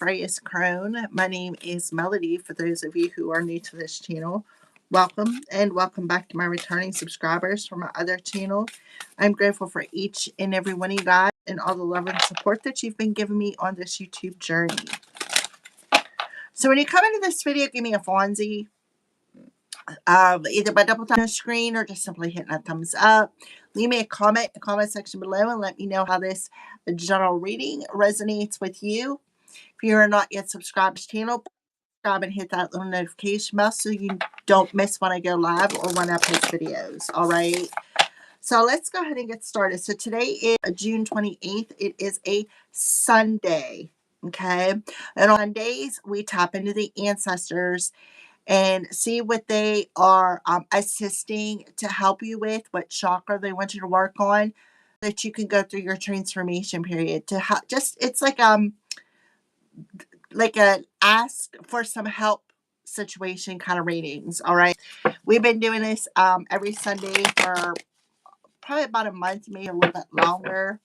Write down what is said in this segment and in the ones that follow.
Freya's Crone. My name is Melody. For those of you who are new to this channel, welcome and welcome back to my returning subscribers from my other channel. I'm grateful for each and every one of you guys and all the love and support that you've been giving me on this YouTube journey. So when you come into this video, give me a Fonzie. Either by double tapping on the screen or just simply hitting a thumbs up. Leave me a comment in the comment section below and let me know how this general reading resonates with you. If you are not yet subscribed to the channel, subscribe and hit that little notification bell so you don't miss when I go live or when I post videos. All right. So let's go ahead and get started. So today is June 28th. It is a Sunday. Okay. And on Sundays, we tap into the ancestors and see what they are assisting to help you with, what chakra they want you to work on, that you can go through your transformation period. To just it's like a ask for some help situation kind of readings. All right, we've been doing this every Sunday for probably about a month, maybe a little bit longer.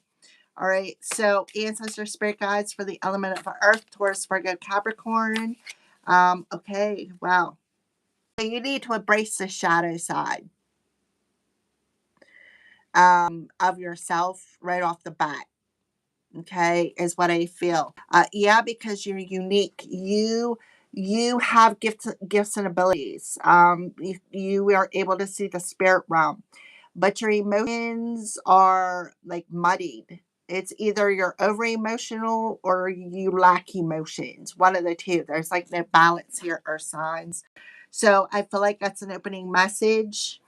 All right, so ancestor spirit guides for the element of Earth, Taurus, Virgo, Capricorn. Okay, wow. So you need to embrace the shadow side of yourself right off the bat. Okay, is what I feel. Yeah, because you're unique. You have gifts and abilities. You are able to see the spirit realm, but your emotions are like muddied. It's either you're over emotional or you lack emotions. One of the two. There's like no balance here, earth signs. So I feel like that's an opening message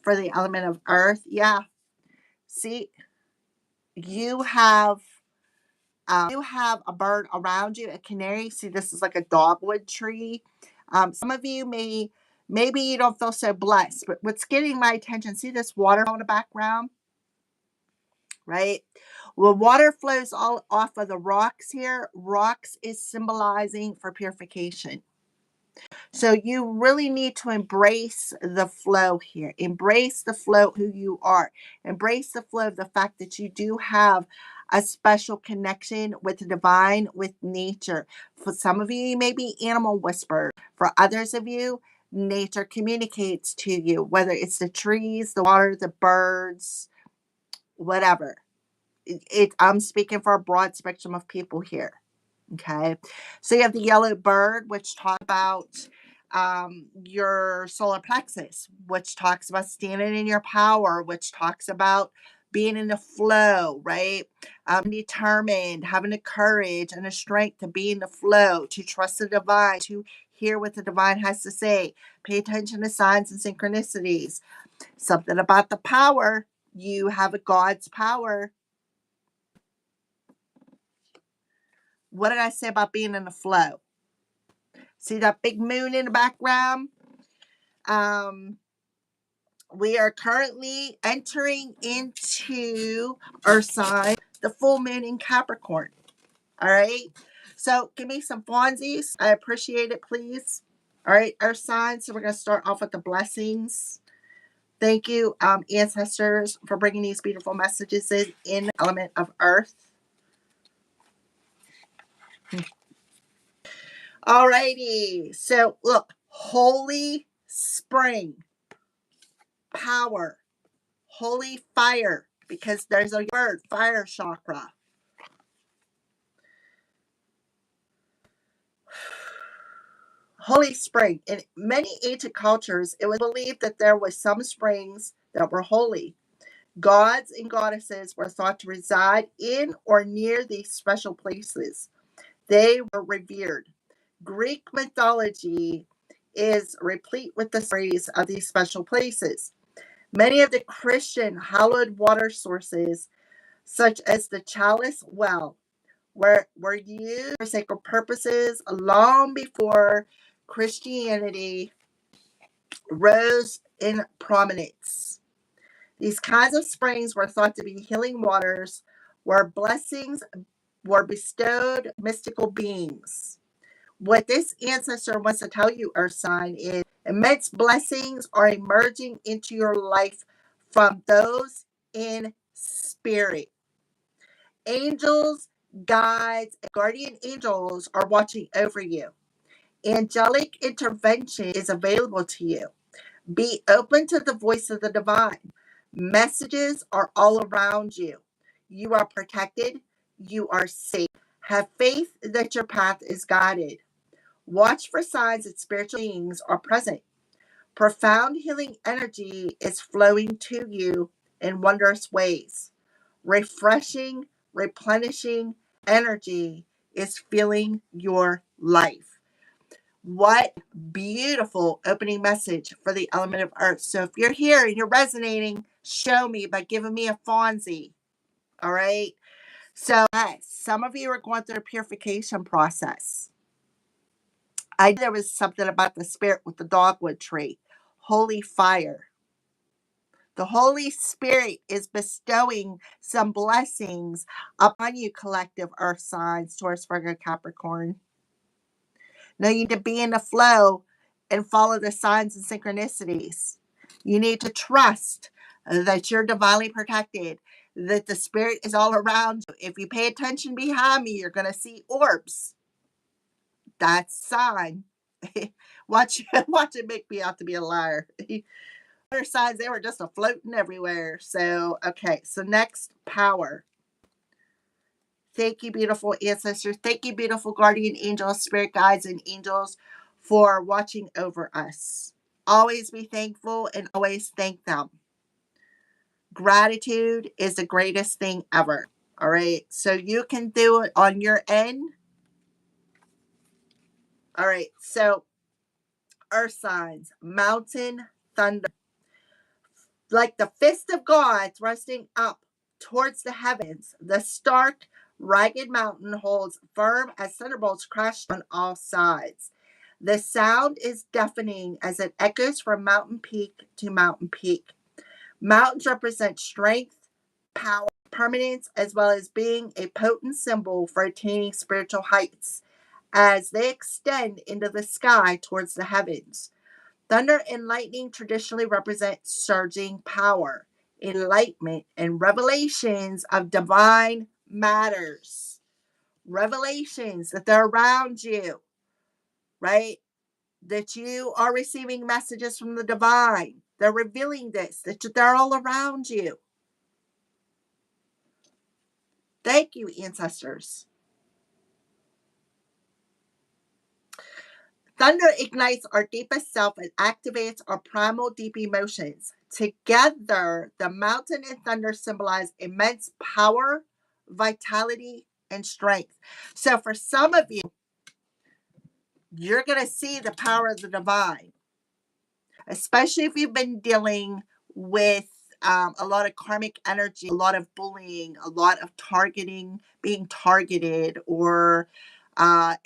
for the element of earth. Yeah. See, you have a bird around you, a canary. See, this is like a dogwood tree. Some of you maybe you don't feel so blessed, but what's getting my attention, see this water in the background, right? Well, water flows all off of the rocks here. Rocks is symbolizing for purification. So you really need to embrace the flow here. Embrace the flow of who you are. Embrace the flow of the fact that you do have a special connection with the divine, with nature. For some of you, you may be animal whisperer. For others of you, nature communicates to you, whether it's the trees, the water, the birds, whatever. I'm speaking for a broad spectrum of people here. Okay, so you have the yellow bird, which talks about your solar plexus, which talks about standing in your power, which talks about being in the flow, right? Determined, having the courage and the strength to be in the flow, to trust the divine, to hear what the divine has to say, pay attention to signs and synchronicities. Something about the power. You have a God's power. What did I say about being in the flow? See that big moon in the background? We are currently entering into our sign, the full moon in Capricorn. All right. So give me some Fonzies. I appreciate it, please. All right, our sign. So we're going to start off with the blessings. Thank you, ancestors, for bringing these beautiful messages in the element of Earth. All righty. So look, holy spring, power, holy fire, because there's a word, fire chakra. Holy spring. In many ancient cultures, it was believed that there was some springs that were holy. Gods and goddesses were thought to reside in or near these special places. They were revered. Greek mythology is replete with the stories of these special places. Many of the Christian hallowed water sources, such as the Chalice Well, were used for sacred purposes long before Christianity rose in prominence. These kinds of springs were thought to be healing waters where blessings were bestowed mystical beings. What this ancestor wants to tell you, Earth sign, is immense blessings are emerging into your life from those in spirit. Angels guides, and guardian angels are watching over you. Angelic intervention is available to you. Be open to the voice of the divine. Messages are all around you. You are protected. You are safe. Have faith that your path is guided. Watch for signs that spiritual beings are present. Profound healing energy is flowing to you in wondrous ways. Refreshing, replenishing energy is filling your life. What beautiful opening message for the element of earth. So if you're here and you're resonating, show me by giving me a Fonzie. All right. So yes, some of you are going through a purification process. I knew there was something about the spirit with the dogwood tree. Holy fire. The Holy Spirit is bestowing some blessings upon you, collective earth signs, Taurus, Virgo, Capricorn. Now you need to be in the flow and follow the signs and synchronicities. You need to trust that you're divinely protected, that the spirit is all around you. If you pay attention behind me, you're going to see orbs. That's a sign. watch it make me out to be a liar. Other signs, they were just floating everywhere. So, okay. So next, power. Thank you, beautiful ancestors. Thank you, beautiful guardian angels, spirit guides, and angels for watching over us. Always be thankful and always thank them. Gratitude is the greatest thing ever. All right. So you can do it on your end. All right. So, earth signs, mountain, thunder. Like the fist of God thrusting up towards the heavens, the stark, ragged mountain holds firm as thunderbolts crash on all sides. The sound is deafening as it echoes from mountain peak to mountain peak. Mountains represent strength, power, permanence, as well as being a potent symbol for attaining spiritual heights as they extend into the sky towards the heavens. Thunder and lightning traditionally represent surging power, enlightenment, and revelations of divine matters. Revelations that they're around you, right? That you are receiving messages from the divine. They're revealing this, that they're all around you. Thank you, ancestors. Thunder ignites our deepest self and activates our primal deep emotions. Together, the mountain and thunder symbolize immense power, vitality, and strength. So, for some of you, you're going to see the power of the divine, especially if you've been dealing with a lot of karmic energy, a lot of bullying, a lot of targeting, being targeted, or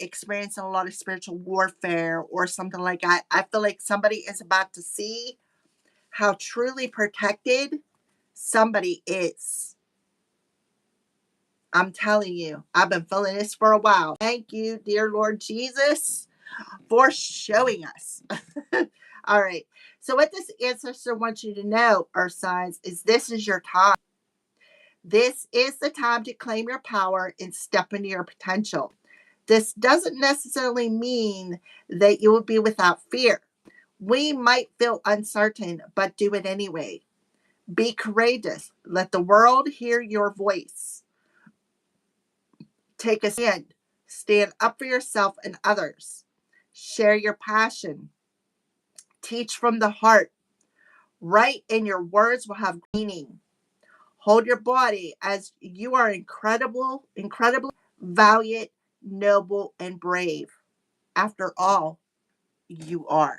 experiencing a lot of spiritual warfare or something like that. I feel like somebody is about to see how truly protected somebody is. I'm telling you, I've been feeling this for a while. Thank you, dear Lord Jesus, for showing us. All right. So, what this ancestor wants you to know, earth signs, is this is your time. This is the time to claim your power and step into your potential. This doesn't necessarily mean that you will be without fear. We might feel uncertain, but do it anyway. Be courageous. Let the world hear your voice. Take a stand. Stand up for yourself and others. Share your passion. Teach from the heart. Write, and your words will have meaning. Hold your body as you are incredibly valiant, noble, and brave. After all, you are.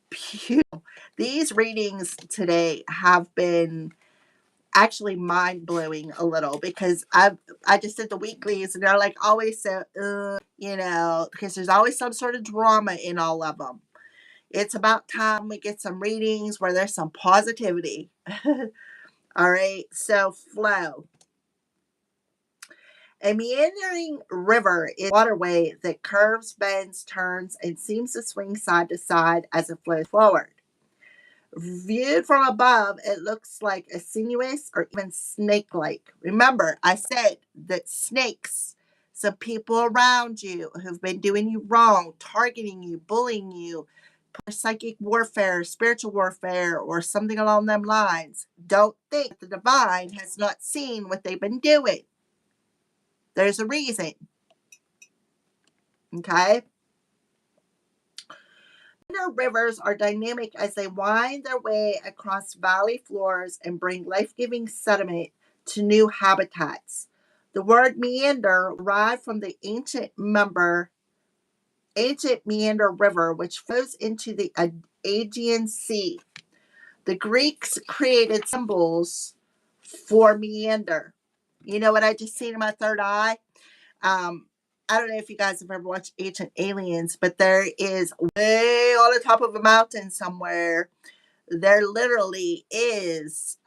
Beautiful. These readings today have been actually mind blowing a little because I just did the weeklies and they're like always so because there's always some sort of drama in all of them. It's about time we get some readings where there's some positivity. All right, so flow. A meandering river is a waterway that curves, bends, turns, and seems to swing side to side as it flows forward. Viewed from above, it looks like a sinuous or even snake like. Remember, I said that snakes, some people around you who've been doing you wrong, targeting you, bullying you, psychic warfare, spiritual warfare, or something along them lines, don't think the divine has not seen what they've been doing. There's a reason. Okay? Rivers are dynamic as they wind their way across valley floors and bring life giving sediment to new habitats. The word meander derived from the ancient Meander River, which flows into the Aegean Sea. The Greeks created symbols for meander. You know what I just seen in my third eye? Um, I don't know if you guys have ever watched Ancient Aliens, but there is way on the top of a mountain somewhere. There literally is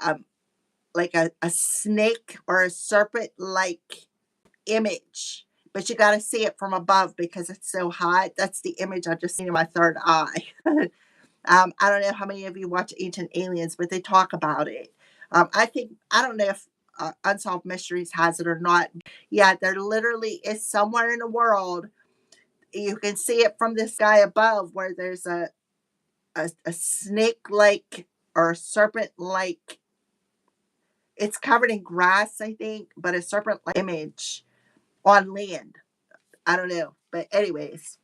like a snake or a serpent like image, but you got to see it from above because it's so high. That's the image I just seen in my third eye. I don't know how many of you watch Ancient Aliens, but they talk about it. I don't know if Unsolved Mysteries has it or not. Yeah, there literally is somewhere in the world. You can see it from the sky above where there's a snake like or a serpent like. It's covered in grass, I think, but a serpent like image on land. I don't know. But, anyways,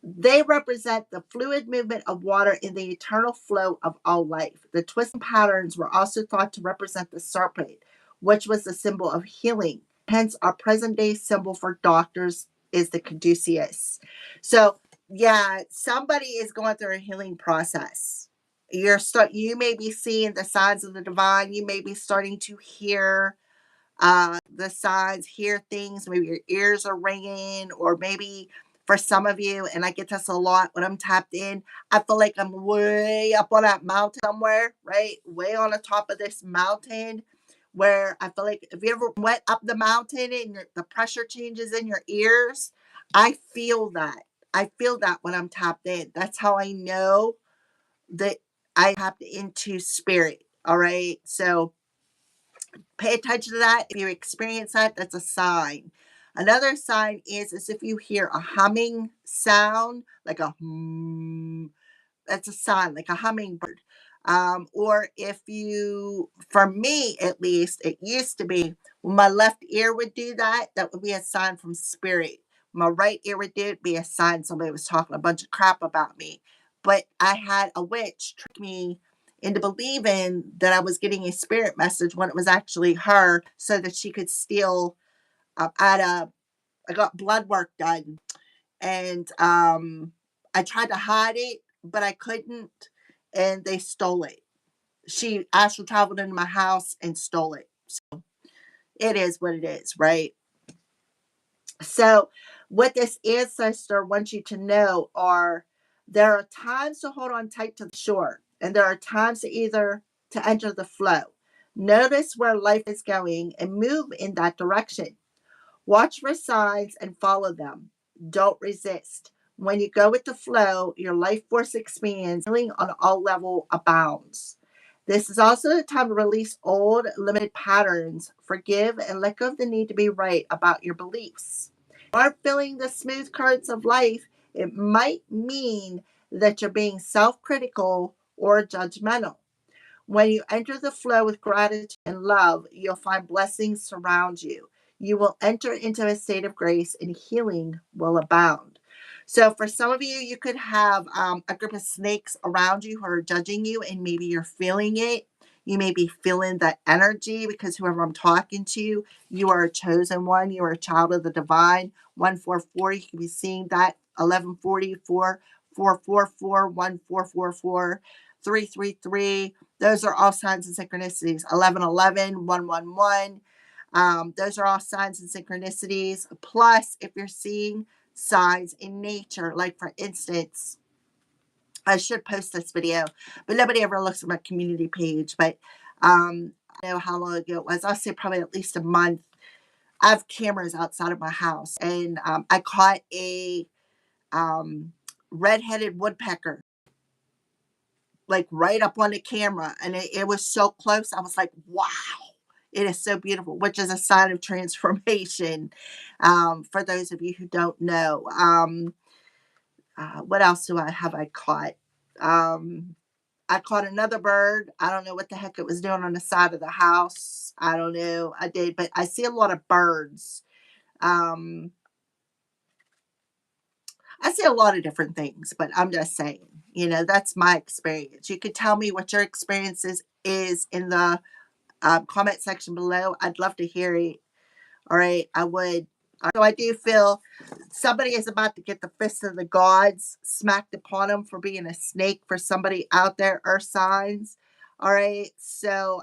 they represent the fluid movement of water in the eternal flow of all life. The twisting patterns were also thought to represent the serpent, which was the symbol of healing. Hence, our present day symbol for doctors is the caduceus. So, yeah, somebody is going through a healing process. You may be seeing the signs of the divine. You may be starting to hear the signs, hear things. Maybe your ears are ringing, or maybe for some of you, and I get this a lot when I'm tapped in, I feel like I'm way up on that mountain somewhere, right? Way on the top of this mountain where I feel like if you ever went up the mountain and the pressure changes in your ears, I feel that. I feel that when I'm tapped in. That's how I know that I tapped into spirit. All right. So pay attention to that. If you experience that, that's a sign. Another sign is if you hear a humming sound, like a hum, that's a sign, like a hummingbird. Or if you, for me at least, it used to be when my left ear would do that, that would be a sign from spirit. My right ear would do it, be a sign somebody was talking a bunch of crap about me. But I had a witch trick me into believing that I was getting a spirit message when it was actually her, so that she could steal. I got blood work done, and I tried to hide it, but I couldn't, and they stole it. She actually traveled into my house and stole it. So it is what it is, right? So, what this ancestor wants you to know are there are times to hold on tight to the shore, and there are times to enter the flow. Notice where life is going and move in that direction. Watch for signs and follow them. Don't resist. When you go with the flow, your life force expands, healing on all level abounds. This is also the time to release old, limited patterns, forgive, and let go of the need to be right about your beliefs. If you aren't feeling the smooth currents of life, it might mean that you're being self critical or judgmental. When you enter the flow with gratitude and love, you'll find blessings surround you. You will enter into a state of grace and healing will abound. So, for some of you, you could have a group of snakes around you who are judging you, and maybe you're feeling it. You may be feeling that energy because whoever I'm talking to, you are a chosen one. You are a child of the divine. 144, you can be seeing that. 1144, 444, 1444, 333. Those are all signs and synchronicities. 1111, 111. Those are all signs and synchronicities. Plus, if you're seeing signs in nature, like for instance, I should post this video, but nobody ever looks at my community page. But I don't know how long ago it was. I'll say probably at least a month. I have cameras outside of my house, and I caught red-headed woodpecker, like right up on the camera. And it was so close. I was like, wow, it is so beautiful, which is a sign of transformation. For those of you who don't know, what else I caught? I caught another bird. I don't know what the heck it was doing on the side of the house. I don't know. I did, but I see a lot of birds. Um, I see a lot of different things, but I'm just saying, that's my experience. You could tell me what your experience is in the comment section below. I'd love to hear it. All right, I would. So I do feel somebody is about to get the fist of the gods smacked upon them for being a snake for somebody out there, earth signs. All right, so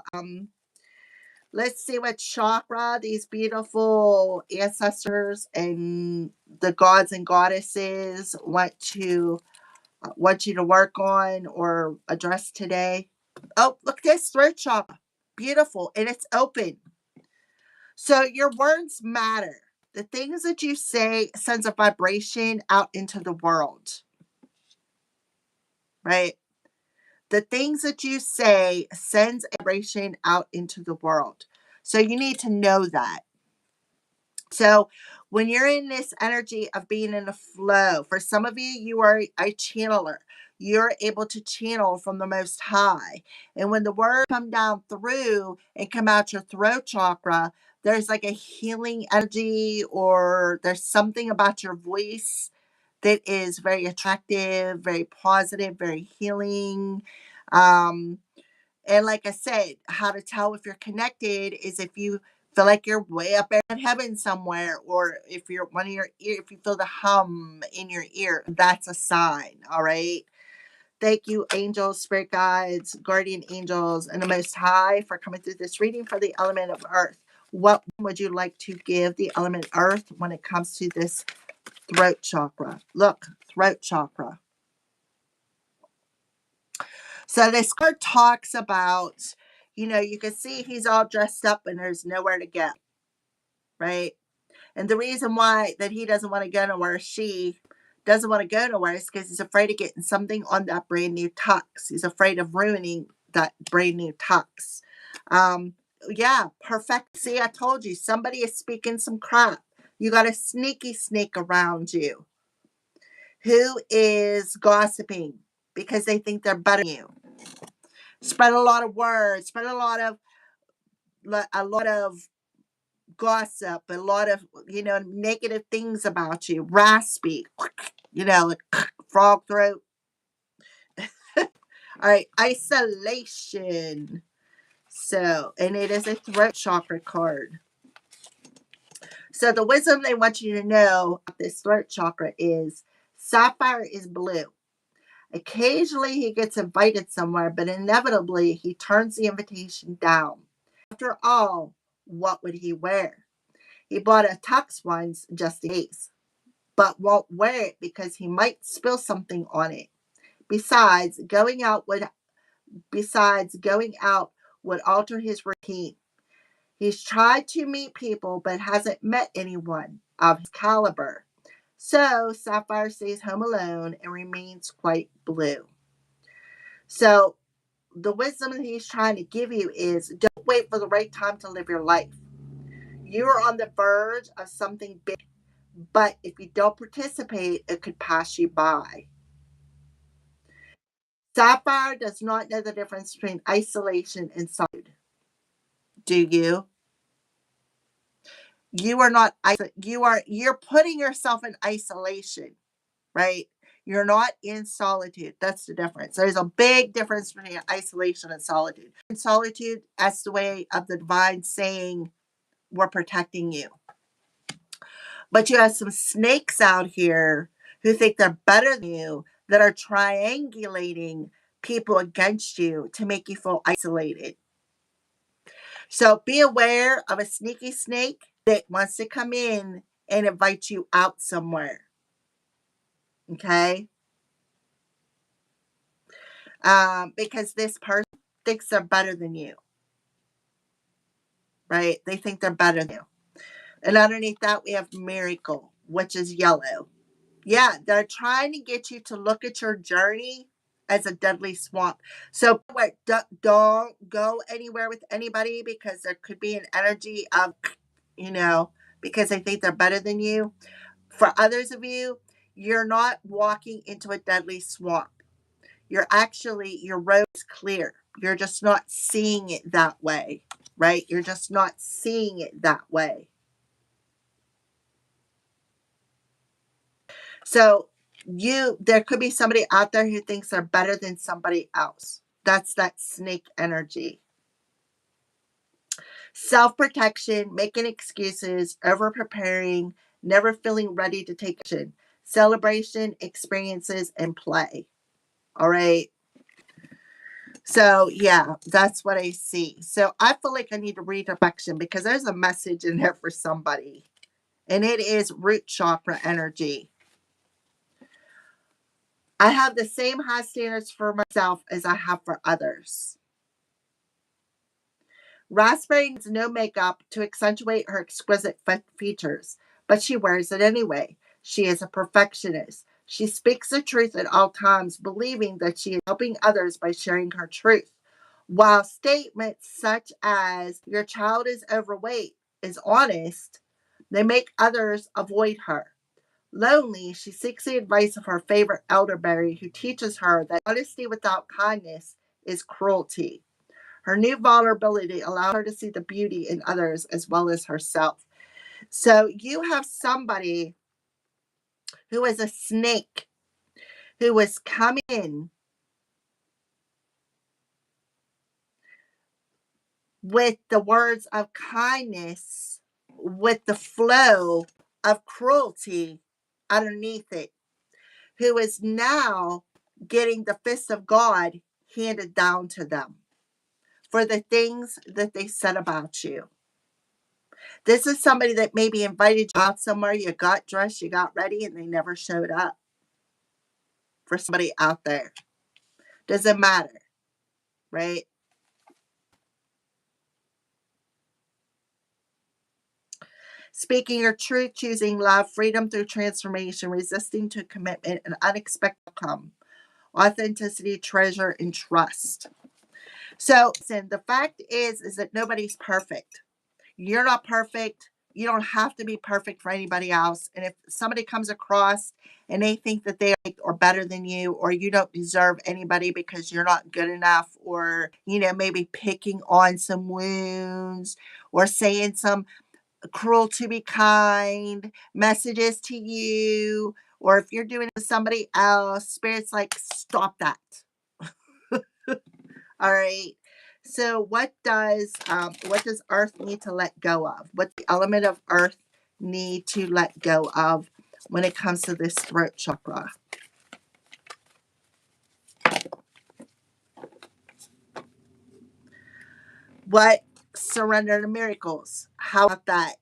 let's see what chakra these beautiful ancestors and the gods and goddesses want you to work on or address today. Oh, look at this throat chakra. Beautiful, and it's open. So your words matter. The things that you say sends a vibration out into the world, right? The things that you say sends a vibration out into the world. So you need to know that. So when you're in this energy of being in the flow, for some of you, you are a channeler. You're able to channel from the Most High. And when the words come down through and come out your throat chakra, there's like a healing energy, or there's something about your voice that is very attractive, very positive, very healing. Um, and like I said, how to tell if you're connected is if you feel like you're way up in heaven somewhere, or if you're one of your ear, if you feel the hum in your ear, that's a sign. All right. Thank you, angels, spirit guides, guardian angels, and the Most High for coming through this reading for the element of earth. What would you like to give the element earth when it comes to this throat chakra? Look, throat chakra. So this card talks about, you can see he's all dressed up and there's nowhere to go, right? And the reason why that he doesn't want to go nowhere, she doesn't want to go nowhere, is because he's afraid of getting something on that brand new tux. He's afraid of ruining that brand new tux. Yeah, perfect. See, I told you, somebody is speaking some crap. You got a sneaky snake around you who is gossiping because they think they're better than you. Spread a lot of words, spread a lot of gossip, a lot of negative things about you, raspy, like frog throat. All right, isolation. So, and it is a throat chakra card. So the wisdom they want you to know about this throat chakra is Sapphire is blue. Occasionally he gets invited somewhere, but inevitably he turns the invitation down. After all, what would he wear? He bought a tux once just in case, but won't wear it because he might spill something on it. Besides, going out would alter his routine. He's tried to meet people but hasn't met anyone of his caliber. So Sapphire stays home alone and remains quite blue. So the wisdom that he's trying to give you is don't wait for the right time to live your life. You are on the verge of something big, but if you don't participate, it could pass you by. Sapphire does not know the difference between isolation and solitude. Do you? You are not you're putting yourself in isolation, right? You're not in solitude. That's the difference. There's a big difference between isolation and solitude. In solitude, that's the way of the divine saying, we're protecting you. But you have some snakes out here who think they're better than you, that are triangulating people against you to make you feel isolated. So be aware of a sneaky snake that wants to come in and invite you out somewhere. Okay? Because this person thinks they're better than you. Right? They think they're better than you. And underneath that, we have Miracle, which is yellow. Yeah, they're trying to get you to look at your journey as a deadly swamp. So wait, don't go anywhere with anybody because there could be an energy of, you know, because they think they're better than you. For others of you, you're not walking into a deadly swamp. You're actually, your road is clear. You're just not seeing it that way, right? You're just not seeing it that way. So there could be somebody out there who thinks they're better than somebody else. That's that snake energy. Self-protection, making excuses, over preparing, never feeling ready to take action. Celebration, experiences, and play. All right. So yeah, that's what I see. So I feel like I need to read reflection because there's a message in there for somebody. And it is root chakra energy. I have the same high standards for myself as I have for others. Raspberry needs no makeup to accentuate her exquisite features, but she wears it anyway. She is a perfectionist. She speaks the truth at all times, believing that she is helping others by sharing her truth. While statements such as, your child is overweight, is honest, they make others avoid her. Lonely, she seeks the advice of her favorite elderberry, who teaches her that honesty without kindness is cruelty. Her new vulnerability allows her to see the beauty in others as well as herself. So you have somebody who is a snake who is coming in with the words of kindness, with the flow of cruelty underneath it, who is now getting the fist of God handed down to them for the things that they said about you. This is somebody that maybe invited you out somewhere, you got dressed, you got ready, and they never showed up. For somebody out there, doesn't matter, right? Speaking your truth, choosing love, freedom through transformation, resisting to commitment, and unexpected outcome, authenticity, treasure, and trust. So, listen, the fact is that nobody's perfect. You're not perfect. You don't have to be perfect for anybody else. And if somebody comes across and they think that they are better than you, or you don't deserve anybody because you're not good enough, or, maybe picking on some wounds or saying some cruel to be kind messages to you, or if you're doing it to somebody else, spirit's like, stop that. All right. So what does Earth need to let go of? What the element of Earth need to let go of when it comes to this throat chakra? What surrender to miracles? How about that?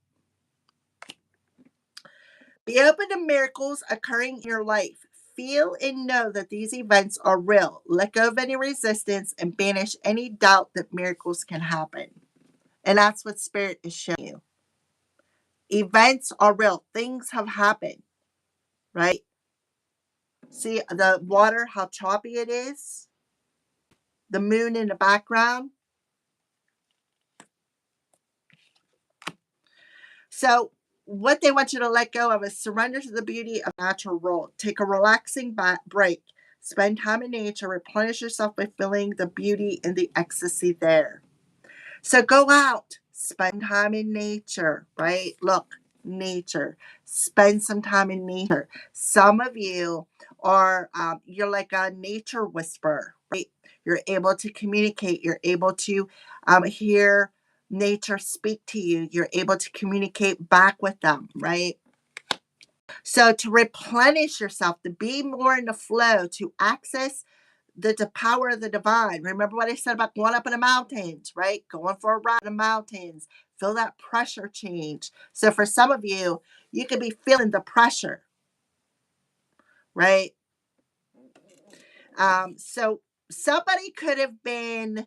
Be open to miracles occurring in your life. Feel and know that these events are real. Let go of any resistance and banish any doubt that miracles can happen. And that's what Spirit is showing you. Events are real. Things have happened, right? See the water, how choppy it is? The moon in the background. So, what they want you to let go of is surrender to the beauty of natural world. Take a relaxing break. Spend time in nature. Replenish yourself by feeling the beauty and the ecstasy there. So, go out. Spend time in nature, right? Look, nature. Spend some time in nature. Some of you are, you're like a nature whisperer, right? You're able to communicate. You're able to hear nature speak to you. You're able to communicate back with them, right? So to replenish yourself, to be more in the flow, to access the power of the divine. Remember what I said about going up in the mountains, right? Going for a ride in the mountains. Feel that pressure change. So for some of you, you could be feeling the pressure, right? So somebody could have been,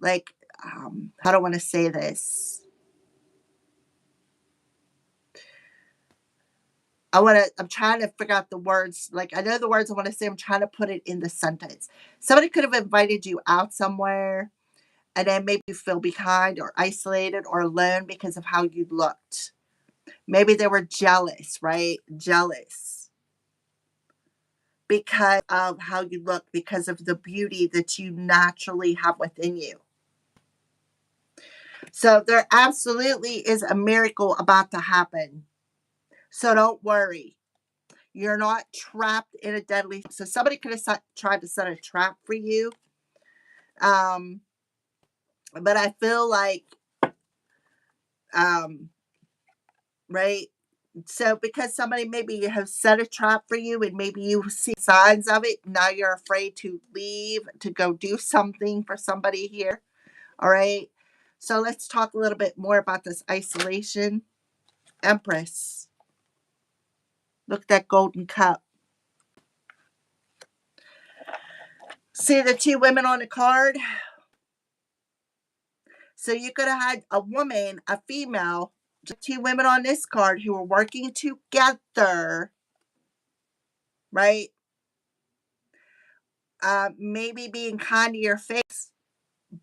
like, how do I want to say this? I'm trying to figure out the words. Like, I know the words I want to say. I'm trying to put it in the sentence. Somebody could have invited you out somewhere and then maybe you feel behind or isolated or alone because of how you looked. Maybe they were jealous, right? Jealous because of how you look, because of the beauty that you naturally have within you. So there absolutely is a miracle about to happen. So don't worry. You're not trapped in a deadly. So somebody could have tried to set a trap for you. Um, but I feel like, um, right. So because somebody maybe has set a trap for you and maybe you see signs of it, now you're afraid to leave to go do something for somebody here. All right. So let's talk a little bit more about this isolation. Empress. Look at that golden cup. See the two women on the card? So you could have had a woman, a female, two women on this card who were working together, right? Maybe being kind to your face,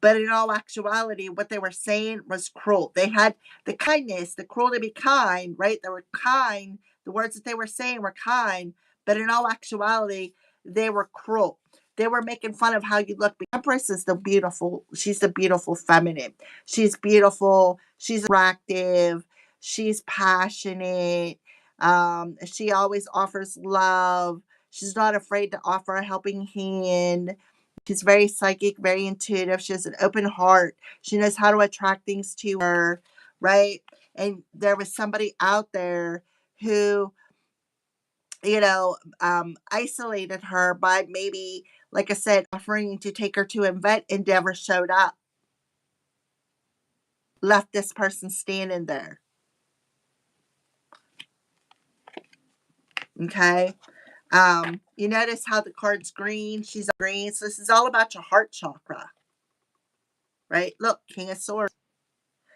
but in all actuality, what they were saying was cruel. They had the kindness, the cruel to be kind, right? They were kind. The words that they were saying were kind, but in all actuality, they were cruel. They were making fun of how you look. The Empress is the beautiful, she's the beautiful feminine. She's beautiful, she's attractive, she's passionate. She always offers love. She's not afraid to offer a helping hand. She's very psychic, very intuitive. She has an open heart. She knows how to attract things to her, right? And there was somebody out there who, isolated her by maybe, like I said, offering to take her to an event and never showed up. Left this person standing there. Okay. You notice how the card's green? She's green. So this is all about your heart chakra, right? Look, King of Swords.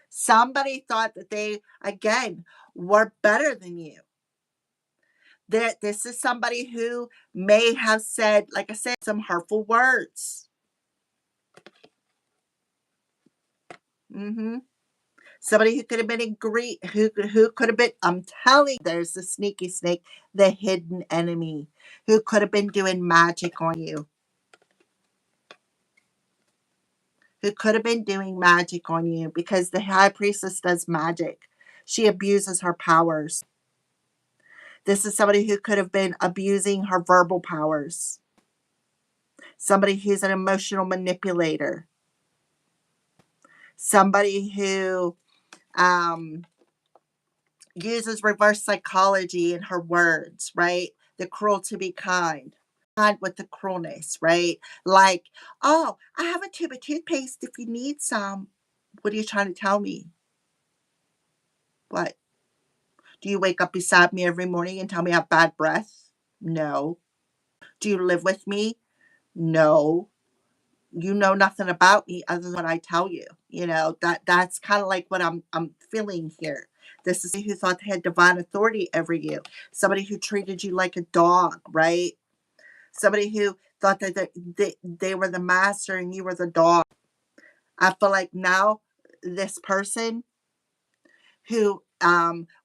Somebody thought that they, again, were better than you. That this is somebody who may have said, like I said, some hurtful words. Mm-hmm. Somebody who could have been in greed, who could have been, I'm telling you, there's the sneaky snake, the hidden enemy, who could have been doing magic on you. Who could have been doing magic on you because the high priestess does magic. She abuses her powers. This is somebody who could have been abusing her verbal powers. Somebody who's an emotional manipulator. Somebody who um, uses reverse psychology in her words, right? The cruel to be kind. Kind with the cruelness, right? Like, oh, I have a tube of toothpaste if you need some. What are you trying to tell me? What? Do you wake up beside me every morning and tell me I have bad breath? No. Do you live with me? No. You know nothing about me other than what I tell you. That's kind of like what I'm feeling here. This is who thought they had divine authority over you. Somebody who treated you like a dog, right? Somebody who thought that they were the master and you were the dog. I feel like now this person who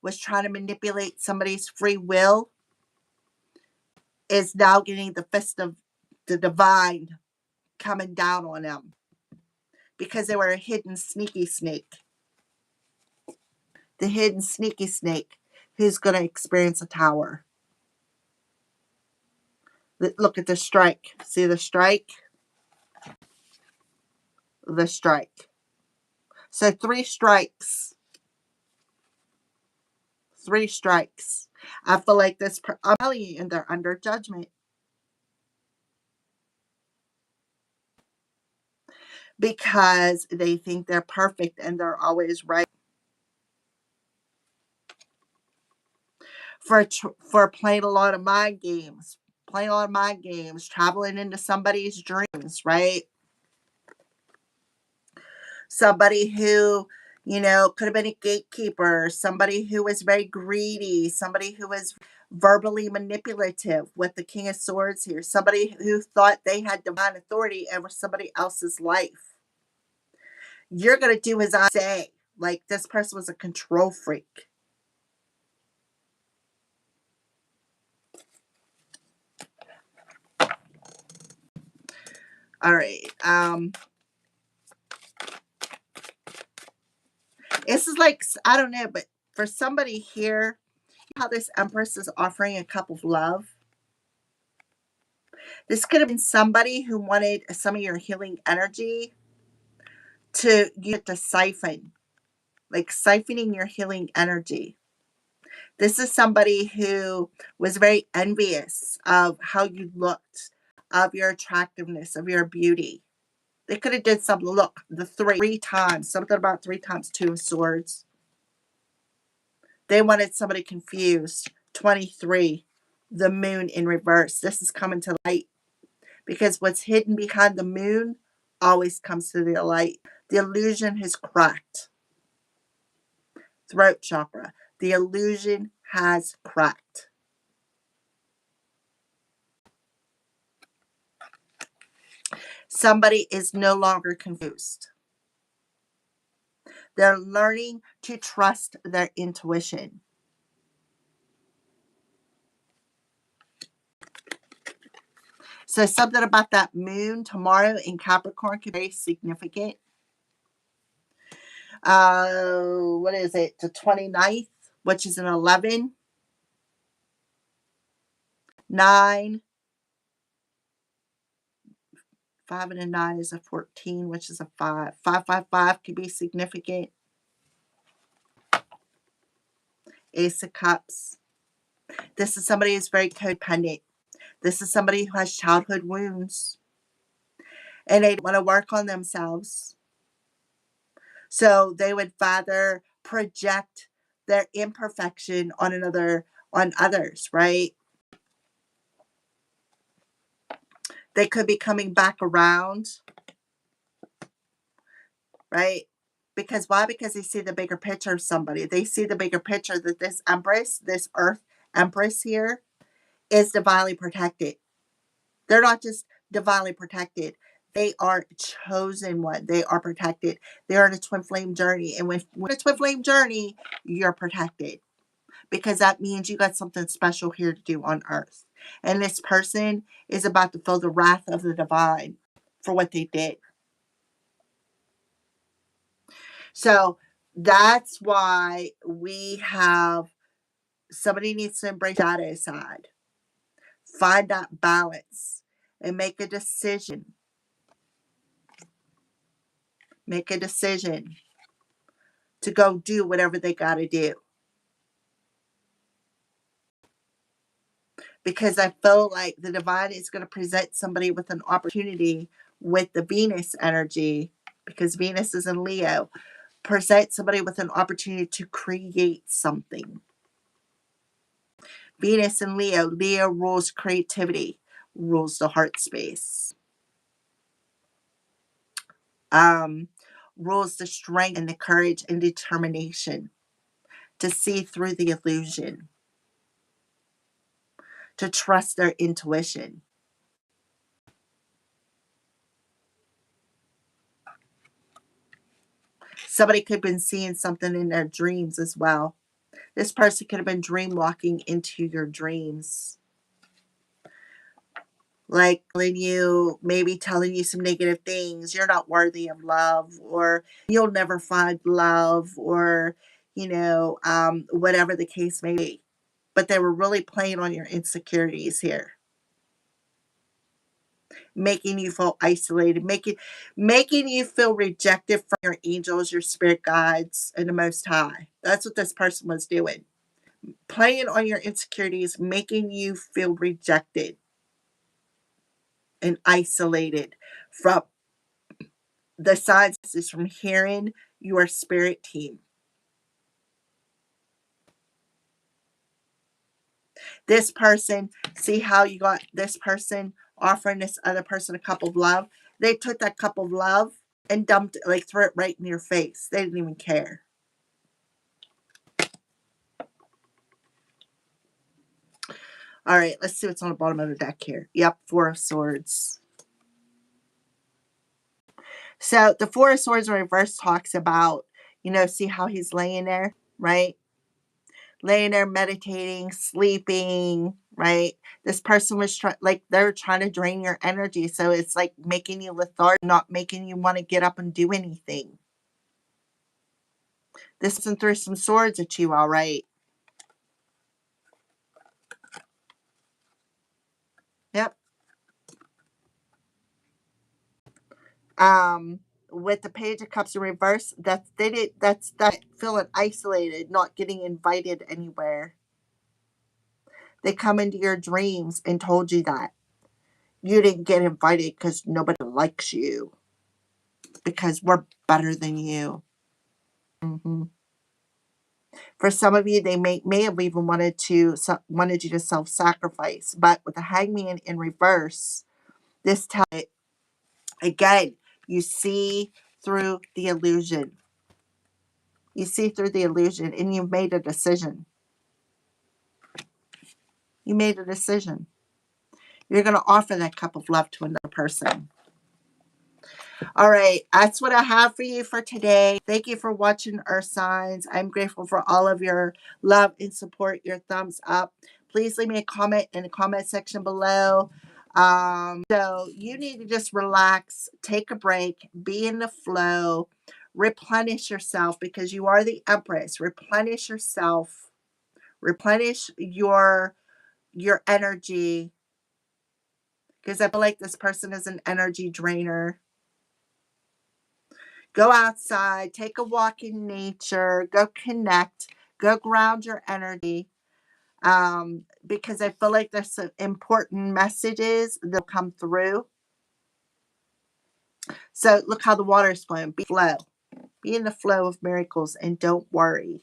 was trying to manipulate somebody's free will is now getting the fist of the divine coming down on them because they were a hidden sneaky snake. The hidden sneaky snake who's going to experience a tower. Look at the strike. See the strike? The strike. So 3 strikes. 3 strikes. I feel like I'm telling you, and they're under judgment. Because they think they're perfect and they're always right. For playing a lot of mind games. Playing a lot of mind games. Traveling into somebody's dreams, right? Somebody who, could have been a gatekeeper, somebody who was very greedy, somebody who was verbally manipulative with the King of Swords here. Somebody who thought they had divine authority over somebody else's life. You're going to do as I say. Like this person was a control freak. All right. This is like, I don't know, but for somebody here, how this Empress is offering a cup of love. This could have been somebody who wanted some of your healing energy to use it to siphon, like siphoning your healing energy. This is somebody who was very envious of how you looked, of your attractiveness, of your beauty. They could have did something. Look, the three times, something about 3 times 2 of swords. They wanted somebody confused. 23, the moon in reverse. This is coming to light because what's hidden behind the moon always comes to the light. The illusion has cracked. Throat chakra. The illusion has cracked. Somebody is no longer confused. They're learning to trust their intuition. So something about that moon tomorrow in Capricorn could be very significant. What is it? The 29th, which is an 11. 9. 5 and a 9 is a 14, which is a 5. 555 could be significant. Ace of Cups. This is somebody who's very codependent. This is somebody who has childhood wounds. And they want to work on themselves. So they would rather project their imperfection on others, right? They could be coming back around, right? Because why? Because they see the bigger picture of somebody. They see the bigger picture that this Empress, this Earth Empress here, is divinely protected. They're not just divinely protected. They are chosen one. They are protected. They are on a twin flame journey. And when a twin flame journey, you're protected. Because that means you got something special here to do on earth. And this person is about to feel the wrath of the divine for what they did. So that's why we have somebody needs to embrace shadow side, find that balance, and make a decision. Make a decision to go do whatever they got to do. Because I feel like the divine is going to present somebody with an opportunity with the Venus energy, because Venus is in Leo, present somebody with an opportunity to create something. Venus in Leo. Leo rules creativity, rules the heart space. Rules the strength and the courage and determination to see through the illusion, to trust their intuition. Somebody could have been seeing something in their dreams as well. This person could have been dream walking into your dreams. Like maybe telling you some negative things. You're not worthy of love, or you'll never find love, or, whatever the case may be. But they were really playing on your insecurities here. Making you feel isolated, making you feel rejected from your angels, your spirit guides, and the Most High. That's what this person was doing. Playing on your insecurities, making you feel rejected and isolated from the signs is from hearing your spirit team. This person, see how you got this person offering this other person a cup of love? They took that cup of love and dumped it, like threw it right in your face. They didn't even care. All right, let's see what's on the bottom of the deck here. Yep, Four of Swords. So the Four of Swords in reverse talks about, see how he's laying there, right? Laying there meditating, sleeping, right? This person was they're trying to drain your energy. So it's like making you lethargic, not making you want to get up and do anything. This person threw some swords at you, all right. Yep. With the Page of Cups in reverse, that's that feeling isolated, not getting invited anywhere. They come into your dreams and told you that you didn't get invited because nobody likes you, because we're better than you. Mm-hmm. For some of you, they may have even wanted you to self-sacrifice, but with the Hangman in reverse, this time again, you see through the illusion. You see through the illusion, and you've made a decision. You made a decision. You're going to offer that cup of love to another person. All right, that's what I have for you for today. Thank you for watching Earth Signs. I'm grateful for all of your love and support, your thumbs up. Please leave me a comment in the comment section below. So you need to just relax, take a break, be in the flow, replenish yourself, because you are the Empress. Replenish yourself, replenish your energy, because I feel like this person is an energy drainer. Go outside, take a walk in nature, go connect, go ground your energy. Because I feel like there's some important messages that'll come through. So look how the water is flowing. Be in the flow of miracles, and don't worry,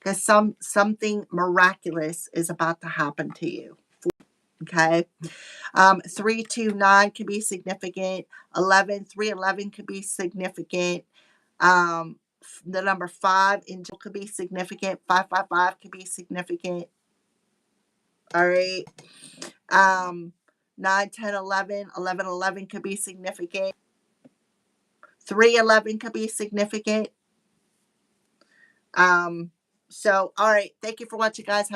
because something miraculous is about to happen to you. Okay. 329 can be significant. 311 could be significant. The number 5 in could be significant. 555 could be significant. All right. 9, 10, 11, 11, 11 could be significant. 311 could be significant. So, all right. Thank you for watching, guys.